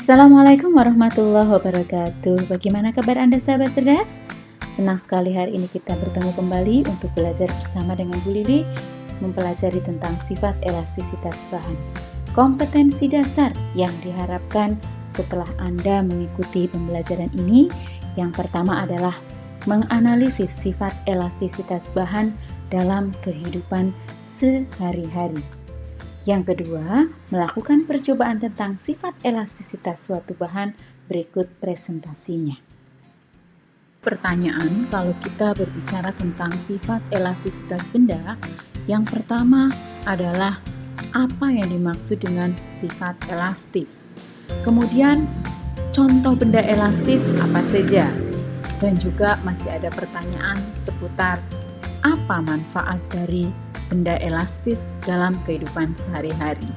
Assalamualaikum warahmatullahi wabarakatuh. Bagaimana kabar Anda sahabat cerdas? Senang sekali hari ini kita bertemu kembali untuk belajar bersama dengan Bu Lili mempelajari tentang sifat elastisitas bahan. Kompetensi dasar yang diharapkan setelah Anda mengikuti pembelajaran ini, yang pertama adalah menganalisis sifat elastisitas bahan dalam kehidupan sehari-hari. Yang kedua, melakukan percobaan tentang sifat elastisitas suatu bahan. Berikut presentasinya. Pertanyaan, kalau kita berbicara tentang sifat elastisitas benda, yang pertama adalah apa yang dimaksud dengan sifat elastis. Kemudian, contoh benda elastis apa saja? Dan juga masih ada pertanyaan seputar apa manfaat dari benda elastis dalam kehidupan sehari-hari.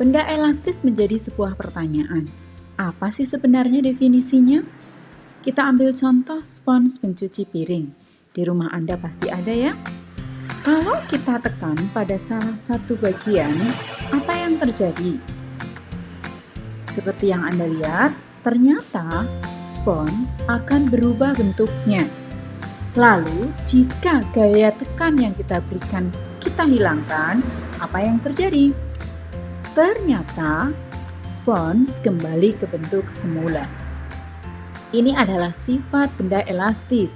Benda elastis menjadi sebuah pertanyaan. Apa sih sebenarnya definisinya? Kita ambil contoh spons pencuci piring. Di rumah Anda pasti ada ya? Kalau kita tekan pada salah satu bagian, apa yang terjadi? Seperti yang Anda lihat, ternyata spons akan berubah bentuknya. Lalu, jika gaya tekan yang kita berikan kita hilangkan, apa yang terjadi? Ternyata spons kembali ke bentuk semula. Ini adalah sifat benda elastis.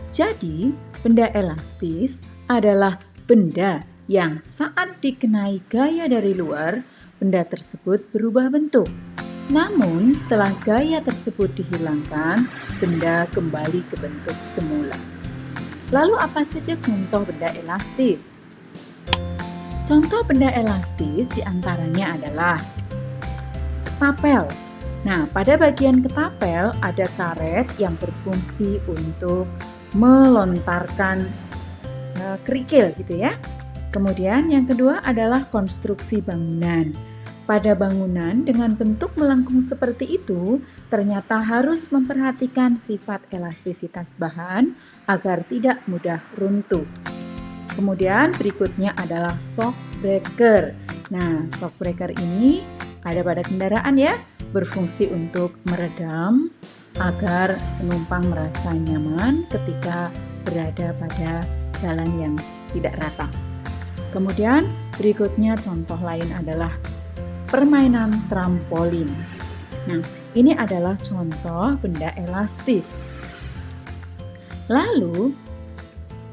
Jadi, benda elastis adalah benda yang saat dikenai gaya dari luar, benda tersebut berubah bentuk. Namun, setelah gaya tersebut dihilangkan, benda kembali ke bentuk semula. Lalu apa saja contoh benda elastis? Contoh benda elastis diantaranya adalah ketapel. Nah, pada bagian ketapel ada karet yang berfungsi untuk melontarkan kerikil gitu ya. Kemudian yang kedua adalah konstruksi bangunan. Pada bangunan dengan bentuk melengkung seperti itu, ternyata harus memperhatikan sifat elastisitas bahan agar tidak mudah runtuh. Kemudian berikutnya adalah shock breaker. Nah, shock breaker ini ada pada kendaraan ya, berfungsi untuk meredam agar penumpang merasa nyaman ketika berada pada jalan yang tidak rata. Kemudian berikutnya contoh lain adalah permainan trampolin. Nah, ini adalah contoh benda elastis. Lalu,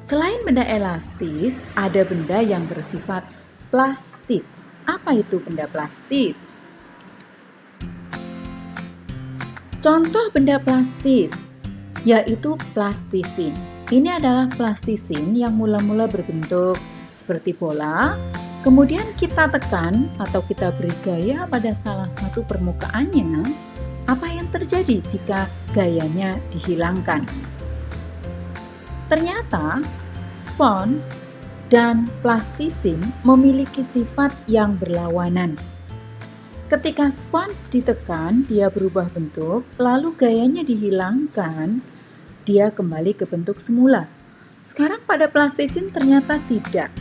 selain benda elastis, ada benda yang bersifat plastis. Apa itu benda plastis? Contoh benda plastis, yaitu plastisin. Ini adalah plastisin yang mula-mula berbentuk seperti bola. Kemudian kita tekan atau kita beri gaya pada salah satu permukaannya, apa yang terjadi jika gayanya dihilangkan? Ternyata spons dan plastisin memiliki sifat yang berlawanan. Ketika spons ditekan, dia berubah bentuk, lalu gayanya dihilangkan, dia kembali ke bentuk semula. Sekarang pada plastisin ternyata tidak.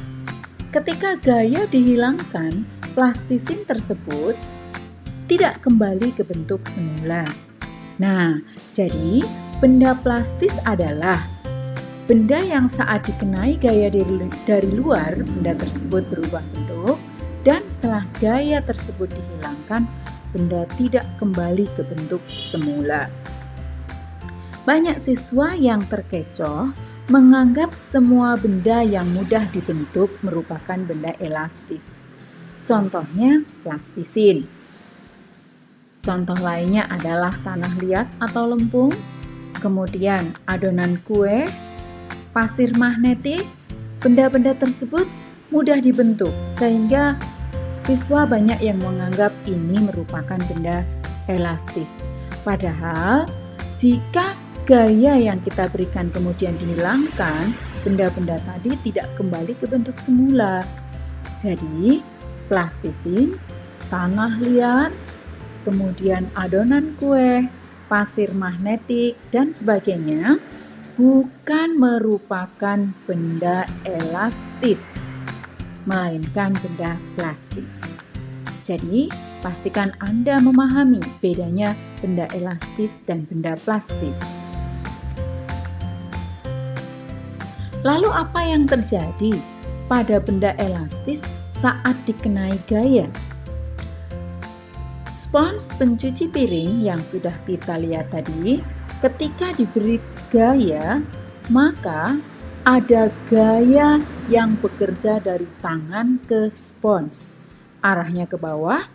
Ketika gaya dihilangkan, plastisin tersebut tidak kembali ke bentuk semula. Nah, jadi benda plastis adalah benda yang saat dikenai gaya dari luar, benda tersebut berubah bentuk, dan setelah gaya tersebut dihilangkan, benda tidak kembali ke bentuk semula. Banyak siswa yang terkecoh menganggap semua benda yang mudah dibentuk merupakan benda elastis. Contohnya plastisin. Contoh lainnya adalah tanah liat atau lempung, kemudian adonan kue, pasir magnetik. Benda-benda tersebut mudah dibentuk sehingga siswa banyak yang menganggap ini merupakan benda elastis. Padahal jika gaya yang kita berikan kemudian dihilangkan, benda-benda tadi tidak kembali ke bentuk semula. Jadi, plastisin, tanah liat, kemudian adonan kue, pasir magnetik, dan sebagainya bukan merupakan benda elastis. melainkan benda plastis. Jadi, pastikan Anda memahami bedanya benda elastis dan benda plastis. Lalu apa yang terjadi pada benda elastis saat dikenai gaya? Spons pencuci piring yang sudah kita lihat tadi, ketika diberi gaya, maka ada gaya yang bekerja dari tangan ke spons. Arahnya ke bawah,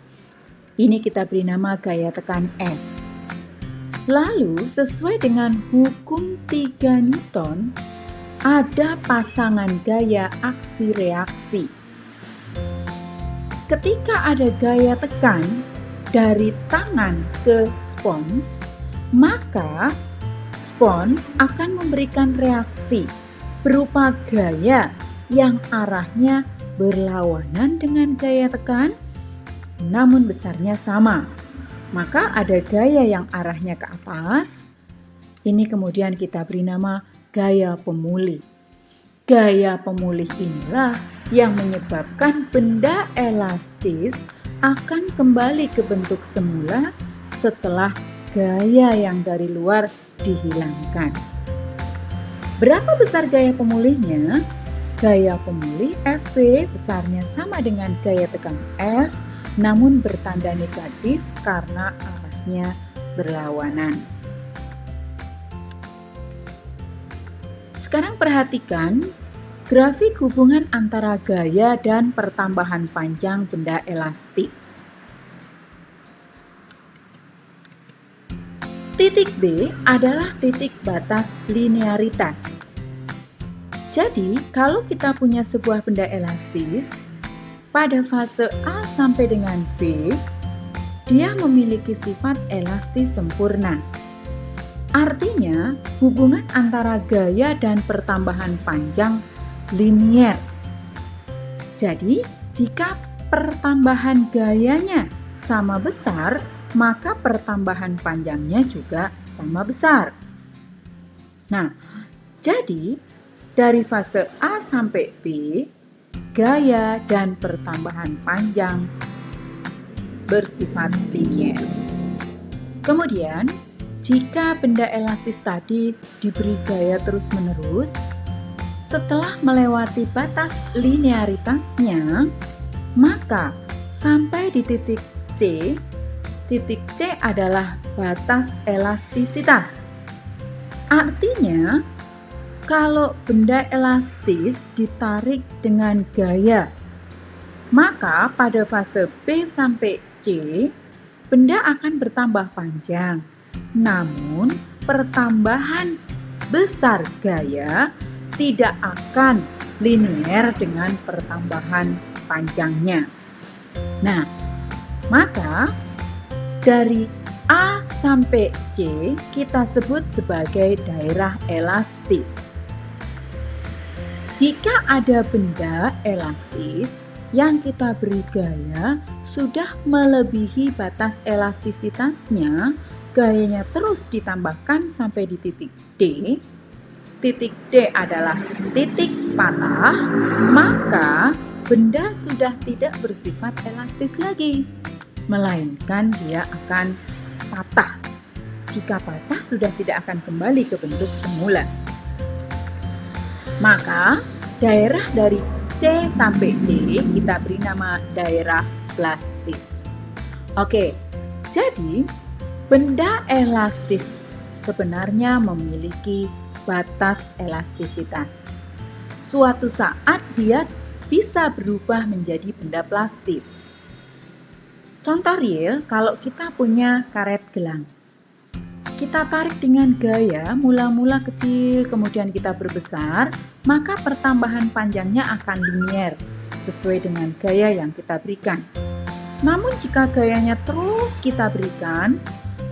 ini kita beri nama gaya tekan F. Lalu, sesuai dengan hukum 3 Newton, ada pasangan gaya aksi reaksi. Ketika ada gaya tekan dari tangan ke spons, maka spons akan memberikan reaksi berupa gaya yang arahnya berlawanan dengan gaya tekan, namun besarnya sama. Maka ada gaya yang arahnya ke atas, ini kemudian kita beri nama gaya pemulih. Gaya pemulih inilah yang menyebabkan benda elastis akan kembali ke bentuk semula setelah gaya yang dari luar dihilangkan. Berapa besar gaya pemulihnya? Gaya pemulih Fv besarnya sama dengan gaya tekan F, namun bertanda negatif karena arahnya berlawanan. Sekarang perhatikan grafik hubungan antara gaya dan pertambahan panjang benda elastis. Titik B adalah titik batas linearitas. Jadi, kalau kita punya sebuah benda elastis, pada fase A sampai dengan B, dia memiliki sifat elastis sempurna. Artinya, hubungan antara gaya dan pertambahan panjang linier. Jadi, jika pertambahan gayanya sama besar, maka pertambahan panjangnya juga sama besar. Nah, jadi dari fase A sampai B, gaya dan pertambahan panjang bersifat linier. Kemudian, jika benda elastis tadi diberi gaya terus-menerus, setelah melewati batas linearitasnya, maka sampai di titik C adalah batas elastisitas. Artinya, kalau benda elastis ditarik dengan gaya, maka pada fase B sampai C, benda akan bertambah panjang. Namun, pertambahan besar gaya tidak akan linier dengan pertambahan panjangnya. Nah, maka dari A sampai C kita sebut sebagai daerah elastis. Jika ada benda elastis yang kita beri gaya sudah melebihi batas elastisitasnya, gayanya terus ditambahkan sampai di titik D. Titik D adalah titik patah, maka benda sudah tidak bersifat elastis lagi, melainkan dia akan patah. Jika patah, sudah tidak akan kembali ke bentuk semula. Maka, daerah dari C sampai D kita beri nama daerah plastis. Oke, jadi benda elastis sebenarnya memiliki batas elastisitas. Suatu saat dia bisa berubah menjadi benda plastis. Contoh real, kalau kita punya karet gelang. Kita tarik dengan gaya, mula-mula kecil, kemudian kita berbesar, maka pertambahan panjangnya akan linier, sesuai dengan gaya yang kita berikan. Namun jika gayanya terus kita berikan,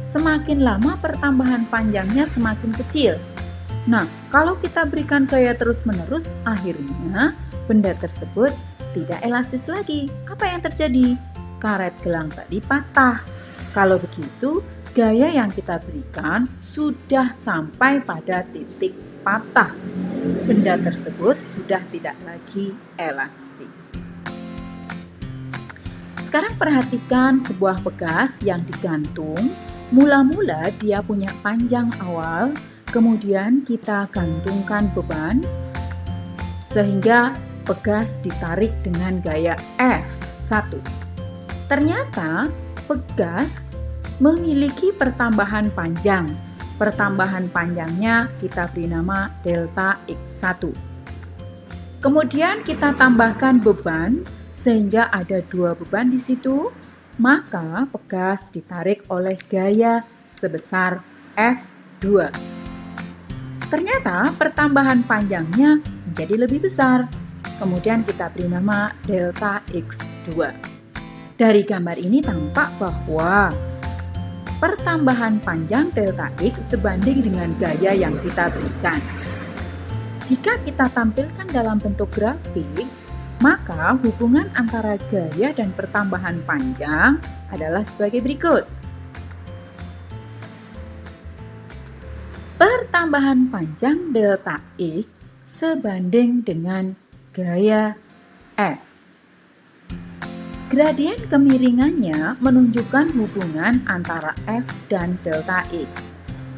semakin lama pertambahan panjangnya semakin kecil. Nah, kalau kita berikan gaya terus-menerus, akhirnya benda tersebut tidak elastis lagi. Apa yang terjadi? Karet gelang tadi patah. Kalau begitu, gaya yang kita berikan sudah sampai pada titik patah. Benda tersebut sudah tidak lagi elastis. Sekarang perhatikan sebuah pegas yang digantung. Mula-mula dia punya panjang awal, kemudian kita gantungkan beban sehingga pegas ditarik dengan gaya F1. Ternyata pegas memiliki pertambahan panjang. Pertambahan panjangnya kita beri nama delta X1. Kemudian kita tambahkan beban sehingga ada 2 beban di situ, maka pegas ditarik oleh gaya sebesar F2. Ternyata pertambahan panjangnya menjadi lebih besar. Kemudian kita beri nama delta X2. Dari gambar ini tampak bahwa pertambahan panjang delta X sebanding dengan gaya yang kita berikan. Jika kita tampilkan dalam bentuk grafik, maka hubungan antara gaya dan pertambahan panjang adalah sebagai berikut. Pertambahan panjang delta X sebanding dengan gaya F. Gradien kemiringannya menunjukkan hubungan antara F dan delta X.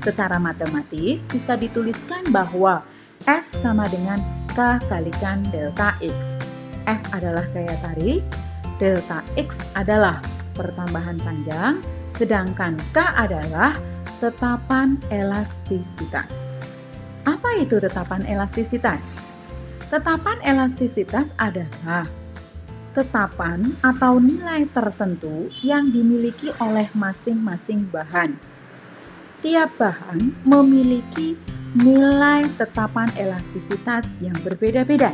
Secara matematis bisa dituliskan bahwa F sama dengan K kalikan delta X. F adalah gaya tarik, delta X adalah pertambahan panjang, sedangkan K adalah tetapan elastisitas. Apa itu tetapan elastisitas? Tetapan elastisitas adalah tetapan atau nilai tertentu yang dimiliki oleh masing-masing bahan. Tiap bahan memiliki nilai tetapan elastisitas yang berbeda-beda.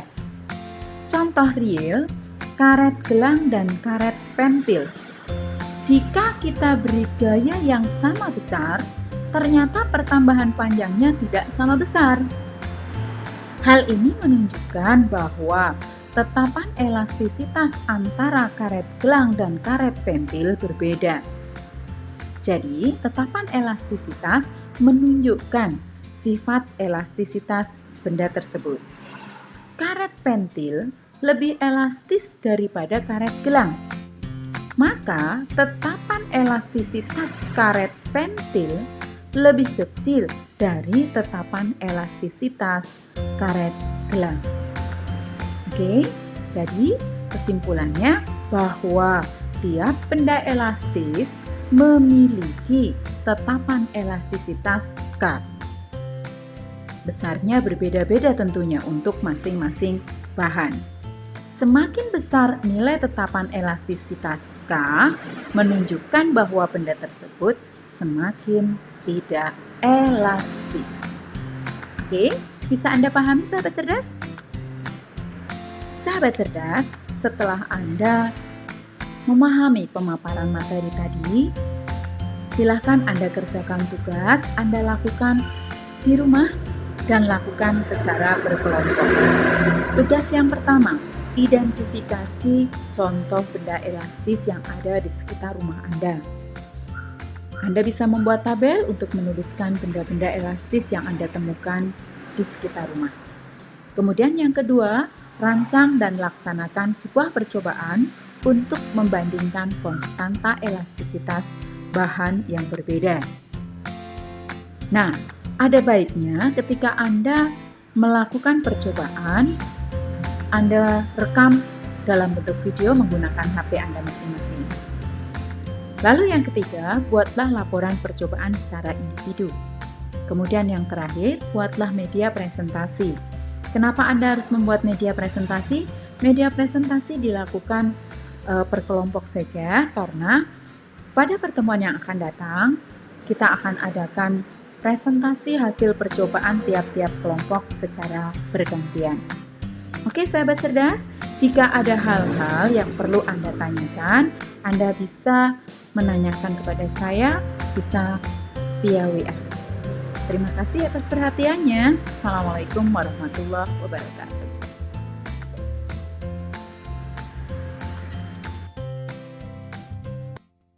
Contoh real, karet gelang dan karet pentil. Jika kita beri gaya yang sama besar, ternyata pertambahan panjangnya tidak sama besar. Hal ini menunjukkan bahwa tetapan elastisitas antara karet gelang dan karet pentil berbeda. Jadi, tetapan elastisitas menunjukkan sifat elastisitas benda tersebut. Karet pentil lebih elastis daripada karet gelang. Maka, tetapan elastisitas karet pentil lebih kecil dari tetapan elastisitas karet gelang. Oke, jadi kesimpulannya bahwa tiap benda elastis memiliki tetapan elastisitas K. Besarnya berbeda-beda tentunya untuk masing-masing bahan. Semakin besar nilai tetapan elastisitas K, menunjukkan bahwa benda tersebut semakin tidak elastis. Oke, bisa Anda pahami sahabat cerdas? Sahabat cerdas, setelah Anda memahami pemaparan materi tadi, silahkan Anda kerjakan tugas, Anda lakukan di rumah dan lakukan secara berkelompok. Tugas yang pertama, identifikasi contoh benda elastis yang ada di sekitar rumah Anda. Anda bisa membuat tabel untuk menuliskan benda-benda elastis yang Anda temukan di sekitar rumah. Kemudian yang kedua, rancang dan laksanakan sebuah percobaan untuk membandingkan konstanta elastisitas bahan yang berbeda. Nah, ada baiknya ketika Anda melakukan percobaan, Anda rekam dalam bentuk video menggunakan HP Anda masing-masing. Lalu yang ketiga, buatlah laporan percobaan secara individu. Kemudian yang terakhir, buatlah media presentasi. Kenapa Anda harus membuat media presentasi? Media presentasi dilakukan per kelompok saja karena pada pertemuan yang akan datang, kita akan adakan presentasi hasil percobaan tiap-tiap kelompok secara bergantian. Oke sahabat cerdas, jika ada hal-hal yang perlu Anda tanyakan, Anda bisa menanyakan kepada saya, bisa via WA. Terima kasih atas perhatiannya. Assalamualaikum warahmatullahi wabarakatuh.